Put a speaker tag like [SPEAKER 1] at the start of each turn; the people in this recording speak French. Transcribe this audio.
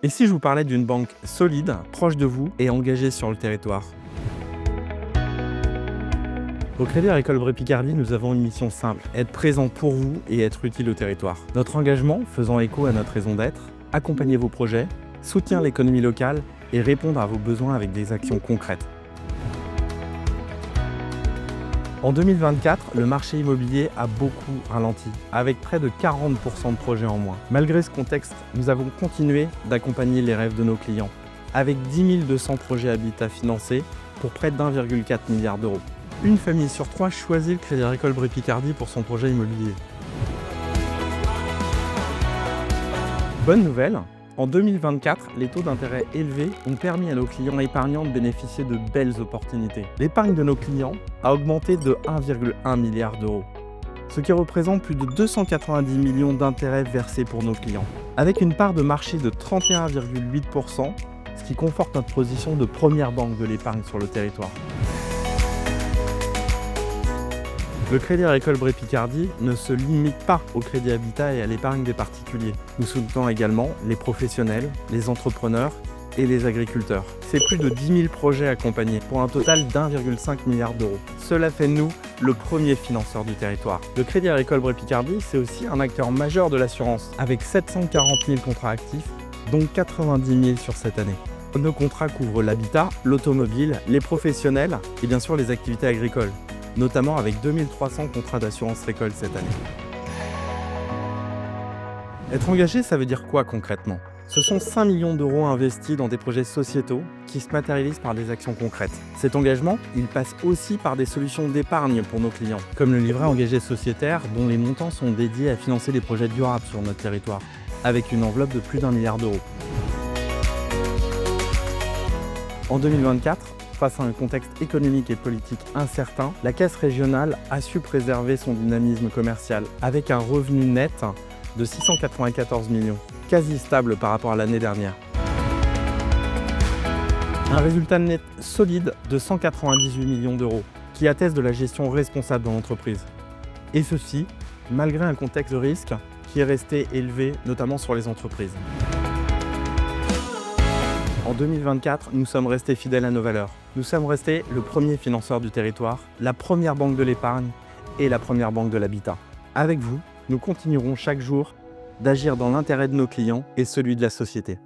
[SPEAKER 1] Et si je vous parlais d'une banque solide, proche de vous et engagée sur le territoire? Au Crédit Agricole Bray Picardie, nous avons une mission simple, être présent pour vous et être utile au territoire. Notre engagement, faisant écho à notre raison d'être, accompagner vos projets, soutenir l'économie locale et répondre à vos besoins avec des actions concrètes. En 2024, le marché immobilier a beaucoup ralenti, avec près de 40% de projets en moins. Malgré ce contexte, nous avons continué d'accompagner les rêves de nos clients, avec 10 200 projets habitat financés pour près d'1,4 milliard d'euros. Une famille sur 3 choisit le Crédit Agricole Bray Picardie pour son projet immobilier. Bonne nouvelle, en 2024, les taux d'intérêt élevés ont permis à nos clients épargnants de bénéficier de belles opportunités. L'épargne de nos clients a augmenté de 1,1 milliard d'euros, ce qui représente plus de 290 millions d'intérêts versés pour nos clients, avec une part de marché de 31,8%, ce qui conforte notre position de première banque de l'épargne sur le territoire. Le Crédit Agricole Bray Picardie ne se limite pas au crédit habitat et à l'épargne des particuliers. Nous soutenons également les professionnels, les entrepreneurs et les agriculteurs. C'est plus de 10 000 projets accompagnés pour un total d'1,5 milliard d'euros. Cela fait de nous le premier financeur du territoire. Le Crédit Agricole Bray Picardie, c'est aussi un acteur majeur de l'assurance, avec 740 000 contrats actifs, dont 90 000 sur cette année. Nos contrats couvrent l'habitat, l'automobile, les professionnels et bien sûr les activités agricoles, notamment avec 2300 contrats d'assurance récolte cette année. Être engagé, ça veut dire quoi concrètement? Ce sont 5 millions d'euros investis dans des projets sociétaux qui se matérialisent par des actions concrètes. Cet engagement, il passe aussi par des solutions d'épargne pour nos clients, comme le livret engagé sociétaire dont les montants sont dédiés à financer des projets durables sur notre territoire, avec une enveloppe de plus d'1 milliard d'euros. En 2024, face à un contexte économique et politique incertain, la Caisse régionale a su préserver son dynamisme commercial avec un revenu net de 694 millions, quasi stable par rapport à l'année dernière. Un résultat net solide de 198 millions d'euros, qui atteste de la gestion responsable de l'entreprise. Et ceci, malgré un contexte de risque qui est resté élevé, notamment sur les entreprises. En 2024, nous sommes restés fidèles à nos valeurs. Nous sommes restés le premier financeur du territoire, la première banque de l'épargne et la première banque de l'habitat. Avec vous, nous continuerons chaque jour d'agir dans l'intérêt de nos clients et celui de la société.